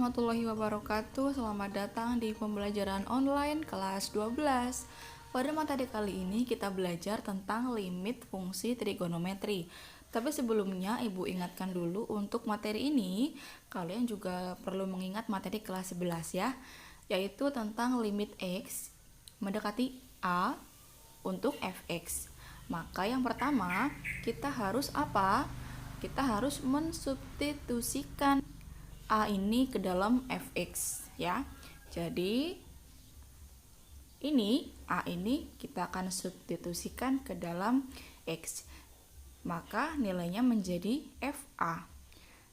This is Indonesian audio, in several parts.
warahmatullahi wabarakatuh. Selamat datang di pembelajaran online kelas 12. Pada materi kali ini kita belajar tentang limit fungsi trigonometri. Tapi sebelumnya Ibu ingatkan dulu untuk materi ini, kalian juga perlu mengingat materi kelas 11 ya, yaitu tentang limit X mendekati A untuk fx. Maka yang pertama, kita harus apa? Kita harus mensubstitusikan A ini ke dalam fx ya. Jadi ini A ini kita akan substitusikan ke dalam X. Maka nilainya menjadi FA.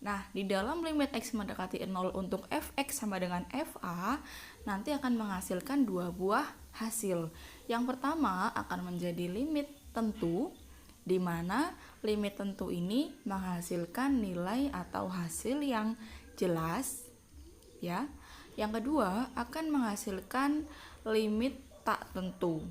Nah, di dalam limit X mendekati 0 untuk fx sama dengan FA, nanti akan menghasilkan dua buah hasil. Yang pertama akan menjadi limit tentu, di mana limit tentu ini menghasilkan nilai atau hasil yang jelas ya. Yang kedua akan menghasilkan limit tak tentu.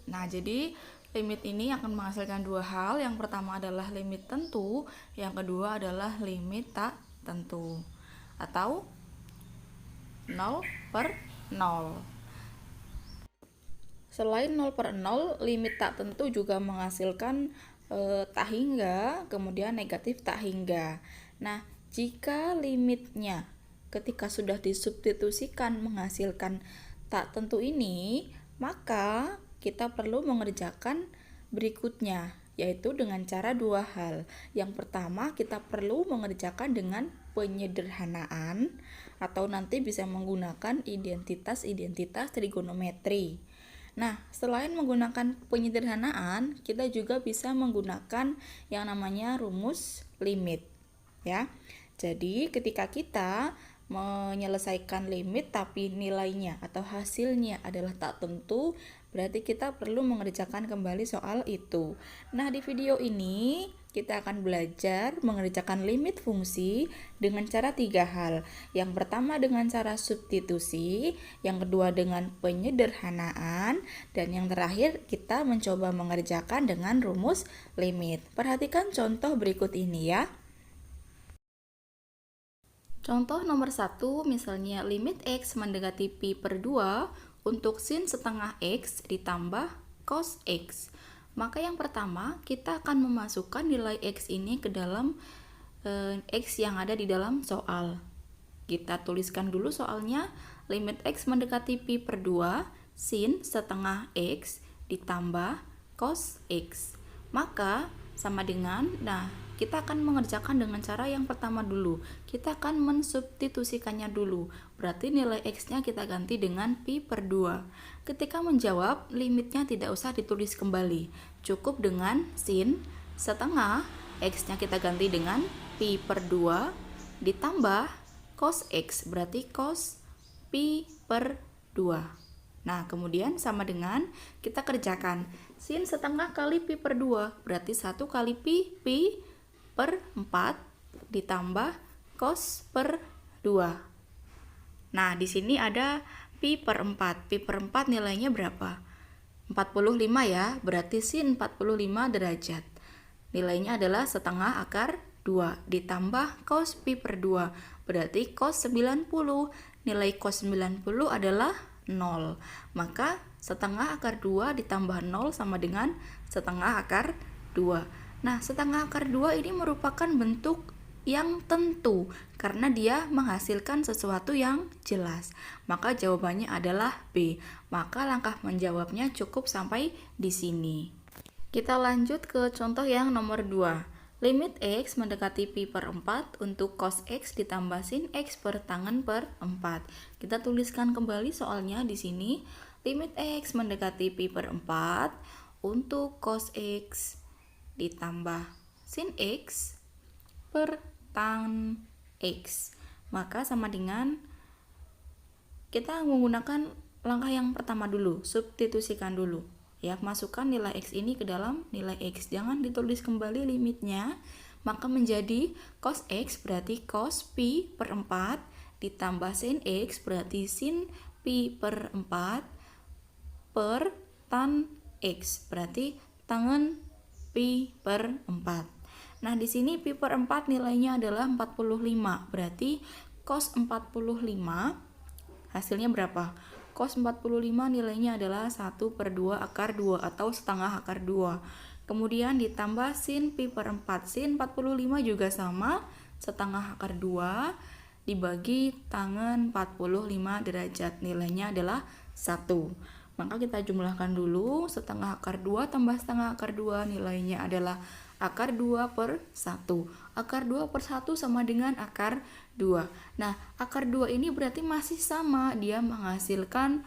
Nah, jadi limit ini akan menghasilkan dua hal. Yang pertama adalah limit tentu, yang kedua adalah limit tak tentu atau 0/0. Selain 0/0, limit tak tentu juga menghasilkan tak hingga, kemudian negatif tak hingga. Nah, jika limitnya ketika sudah disubstitusikan menghasilkan tak tentu ini, maka kita perlu mengerjakan berikutnya, yaitu dengan cara dua hal. Yang pertama, kita perlu mengerjakan dengan penyederhanaan atau nanti bisa menggunakan identitas-identitas trigonometri. Nah, selain menggunakan penyederhanaan, kita juga bisa menggunakan yang namanya rumus limit ya. Jadi ketika kita menyelesaikan limit tapi nilainya atau hasilnya adalah tak tentu, berarti kita perlu mengerjakan kembali soal itu. Nah, di video ini kita akan belajar mengerjakan limit fungsi dengan cara tiga hal. Yang pertama dengan cara substitusi, yang kedua dengan penyederhanaan, dan yang terakhir kita mencoba mengerjakan dengan rumus limit. Perhatikan contoh berikut ini ya. Contoh nomor 1, misalnya limit X mendekati pi/2 untuk sin setengah X ditambah cos X. Maka yang pertama, kita akan memasukkan nilai X ini ke dalam X yang ada di dalam soal. Kita tuliskan dulu soalnya, limit X mendekati pi/2 sin setengah X ditambah cos X. Maka sama dengan, kita akan mengerjakan dengan cara yang pertama dulu. Kita akan mensubstitusikannya dulu. Berarti nilai X-nya kita ganti dengan pi/2. Ketika menjawab, limitnya tidak usah ditulis kembali. Cukup dengan sin setengah X-nya kita ganti dengan pi/2 ditambah cos X. Berarti cos pi/2. Nah, kemudian sama dengan kita kerjakan sin setengah kali pi/2 berarti 1 kali pi/4 ditambah cos/2. Nah, di sini ada pi/4. Pi/4 nilainya berapa? 45 ya, berarti sin 45 derajat. Nilainya adalah setengah akar 2 ditambah cos pi/2 berarti cos 90. Nilai cos 90 adalah 0. Maka setengah akar 2 ditambah 0 sama dengan setengah akar 2. Nah, setengah akar 2 ini merupakan bentuk yang tentu karena dia menghasilkan sesuatu yang jelas. Maka jawabannya adalah B. Maka langkah menjawabnya cukup sampai di sini. Kita lanjut ke contoh yang nomor 2. Limit X mendekati pi/4 untuk cos X ditambah sin X per tangen per 4. Kita tuliskan kembali soalnya di sini. Limit X mendekati pi/4 untuk cos X ditambah sin X per tan X. Maka sama dengan kita menggunakan langkah yang pertama dulu, substitusikan dulu. Ya, masukkan nilai X ini ke dalam nilai X. Jangan ditulis kembali limitnya. Maka menjadi cos X berarti cos pi/4 ditambah sin X berarti sin pi/4 per tan X berarti tangen pi/4. Nah, di sini pi/4 nilainya adalah 45. Berarti cos 45 hasilnya berapa? Cos 45 nilainya adalah 1/2 akar 2 atau setengah akar 2. Kemudian ditambah sin pi per 4. Sin 45 juga sama, setengah akar 2 dibagi tangen 45 derajat. Nilainya adalah 1. Maka kita jumlahkan dulu, setengah akar 2 tambah setengah akar 2 nilainya adalah akar 2/1. Akar 2/1 sama dengan akar 2. Nah, akar 2 ini berarti masih sama, dia menghasilkan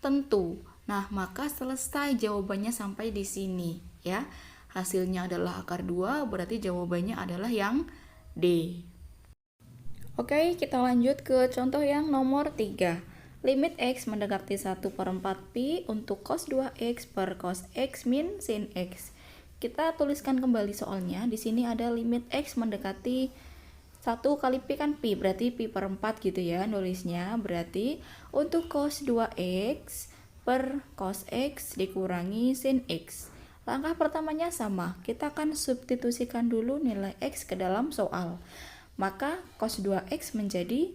tentu. Nah, maka selesai jawabannya sampai di sini ya. Hasilnya adalah akar 2, berarti jawabannya adalah yang D. Oke, kita lanjut ke contoh yang nomor 3. Limit X mendekati 1/4 pi untuk cos 2X per cos X min sin X. Kita tuliskan kembali soalnya. Di sini ada limit X mendekati 1 kali pi kan pi, berarti pi per 4 gitu ya nulisnya. Berarti untuk cos 2X per cos X dikurangi sin X. Langkah pertamanya sama, kita akan substitusikan dulu nilai X ke dalam soal. Maka cos 2X menjadi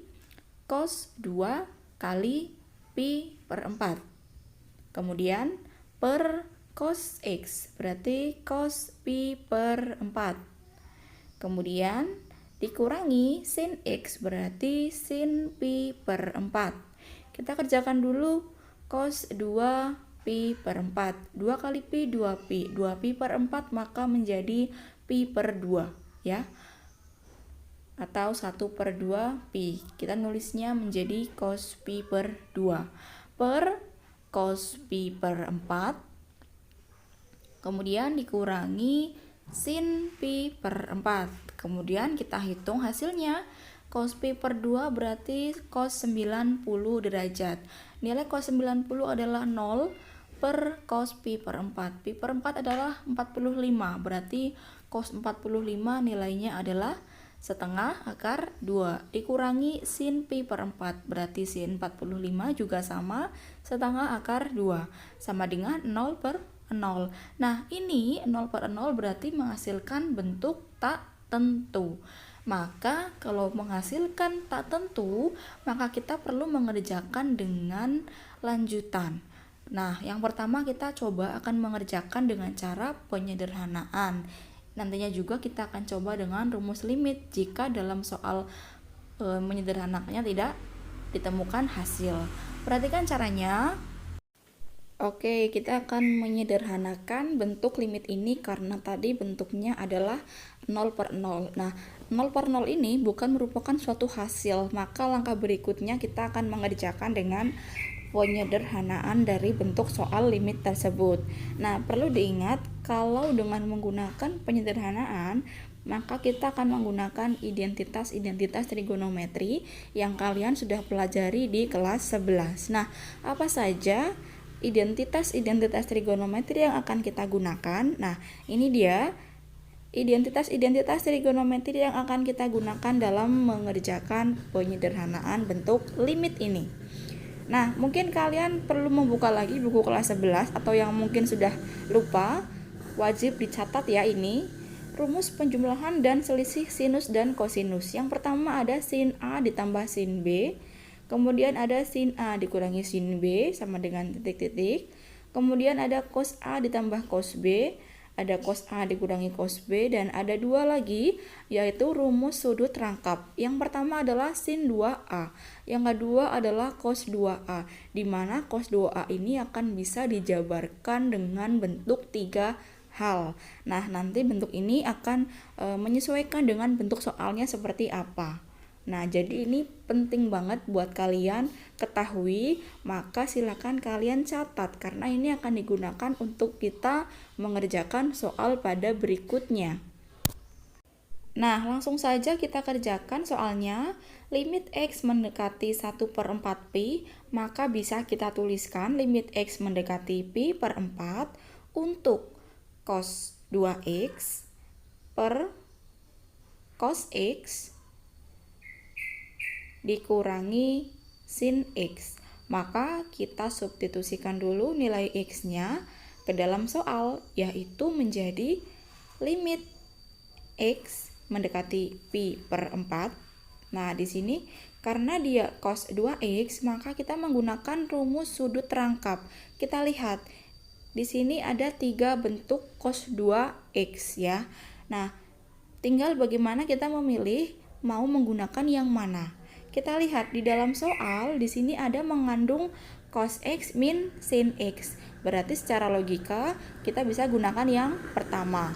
cos 2 kali pi per 4. Kemudian per cos X, berarti cos pi per 4. Kemudian dikurangi sin X, berarti sin pi per 4. Kita kerjakan dulu cos 2 pi per 4. 2 kali pi 2 pi. 2 pi per 4 maka menjadi pi per 2 ya. Atau 1/2 pi. Kita nulisnya menjadi cos pi per 2 per cos pi per 4. Kemudian dikurangi sin pi per 4. Kemudian kita hitung hasilnya. Cos pi per 2 berarti cos 90 derajat. Nilai cos 90 adalah 0 per cos pi per 4. Pi per 4 adalah 45. Berarti cos 45 nilainya adalah setengah akar 2 dikurangi sin pi per 4, berarti sin 45 juga sama setengah akar 2 sama dengan 0/0. Nah, ini 0/0 berarti menghasilkan bentuk tak tentu. Maka kalau menghasilkan tak tentu, maka kita perlu mengerjakan dengan lanjutan. Nah, yang pertama kita coba akan mengerjakan dengan cara penyederhanaan. Nantinya juga kita akan coba dengan rumus limit jika dalam soal menyederhanakannya tidak ditemukan hasil. Perhatikan caranya. Oke, kita akan menyederhanakan bentuk limit ini karena tadi bentuknya adalah 0/0. Nah, 0/0 ini bukan merupakan suatu hasil, maka langkah berikutnya kita akan mengerjakan dengan penyederhanaan dari bentuk soal limit tersebut. Nah, perlu diingat kalau dengan menggunakan penyederhanaan, maka kita akan menggunakan identitas-identitas trigonometri yang kalian sudah pelajari di kelas 11. Nah, apa saja identitas-identitas trigonometri yang akan kita gunakan? Nah, ini dia identitas-identitas trigonometri yang akan kita gunakan dalam mengerjakan penyederhanaan bentuk limit ini. Nah, mungkin kalian perlu membuka lagi buku kelas 11 atau yang mungkin sudah lupa, wajib dicatat ya ini. Rumus penjumlahan dan selisih sinus dan kosinus. Yang pertama ada sin A ditambah sin B. Kemudian ada sin A dikurangi sin B sama dengan titik-titik. Kemudian ada cos A ditambah cos B. Ada cos A dikurangi cos B, dan ada dua lagi yaitu rumus sudut rangkap. Yang pertama adalah sin 2A, yang kedua adalah cos 2A, di mana cos 2A ini akan bisa dijabarkan dengan bentuk 3 hal. Nah, nanti bentuk ini akan menyesuaikan dengan bentuk soalnya seperti apa. Nah, jadi ini penting banget buat kalian ketahui, maka silakan kalian catat karena ini akan digunakan untuk kita mengerjakan soal pada berikutnya. Nah, langsung saja kita kerjakan soalnya. Limit X mendekati 1/4 pi, maka bisa kita tuliskan limit X mendekati pi per 4 untuk cos 2X per cos X dikurangi sin X. Maka kita substitusikan dulu nilai X-nya ke dalam soal, yaitu menjadi limit X mendekati pi per 4. Nah, di sini Karena dia cos 2x, maka kita menggunakan rumus sudut rangkap. Kita lihat, di sini ada 3 bentuk cos 2x ya. Nah, tinggal bagaimana kita memilih mau menggunakan yang mana. Kita lihat di dalam soal, di sini ada mengandung cos x min sin x. Berarti secara logika, kita bisa gunakan yang pertama.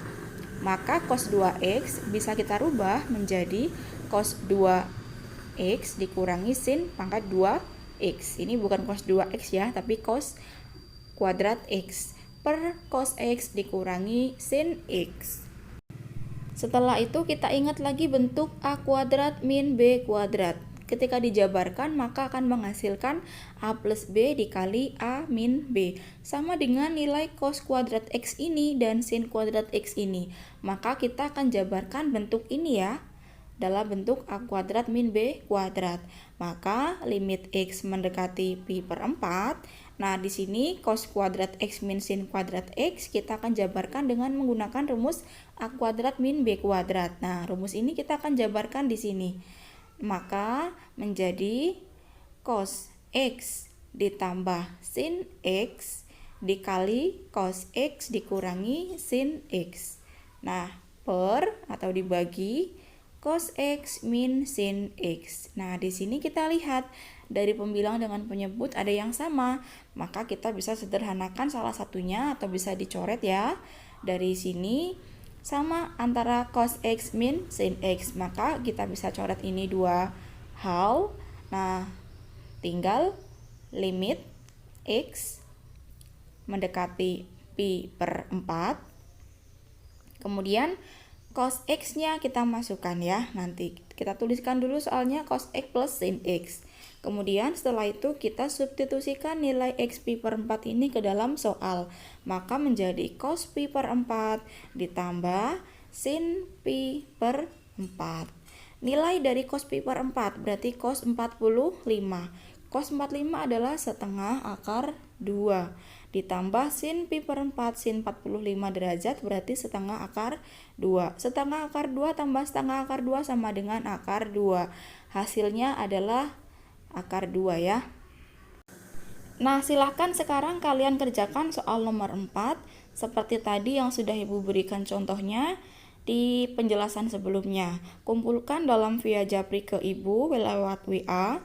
Maka cos 2x bisa kita rubah menjadi cos 2x dikurangi sin pangkat 2x. Ini bukan cos 2x ya, tapi cos kuadrat x per cos x dikurangi sin x. Setelah itu kita ingat lagi bentuk a kuadrat min b kuadrat. Ketika dijabarkan maka akan menghasilkan a plus b dikali a min b. Sama dengan nilai cos kuadrat x ini dan sin kuadrat x ini. Maka kita akan jabarkan bentuk ini ya, dalam bentuk a kuadrat min b kuadrat. Maka limit x mendekati pi per 4. Nah, di sini cos kuadrat x min sin kuadrat x kita akan jabarkan dengan menggunakan rumus a kuadrat min b kuadrat. Nah, rumus ini kita akan jabarkan di sini. Maka menjadi cos x ditambah sin x dikali cos x dikurangi sin x. Nah, per atau dibagi cos x min sin x. Nah, di sini kita lihat dari pembilang dengan penyebut ada yang sama, maka kita bisa sederhanakan salah satunya atau bisa dicoret ya. Dari sini sama antara cos x min sin x, maka kita bisa coret ini dua hal. Nah, tinggal limit x mendekati pi per 4. Kemudian cos x-nya kita masukkan ya. Nanti kita tuliskan dulu soalnya cos x plus sin x. Kemudian setelah itu kita substitusikan nilai x pi per 4 ini ke dalam soal. Maka menjadi cos pi per 4 ditambah sin pi per 4. Nilai dari cos pi per 4 berarti cos 45. Cos 45 adalah setengah akar 2. Ditambah sin pi per 4, sin 45 derajat berarti setengah akar 2. Setengah akar 2 tambah setengah akar 2 sama dengan akar 2. Hasilnya adalah akar 2 ya. Nah, silahkan sekarang kalian kerjakan soal nomor 4 seperti tadi yang sudah Ibu berikan contohnya di penjelasan sebelumnya. Kumpulkan dalam via Japri ke Ibu lewat WA.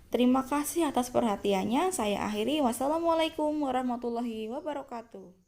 Terima kasih atas perhatiannya. Saya akhiri. Wassalamualaikum warahmatullahi wabarakatuh.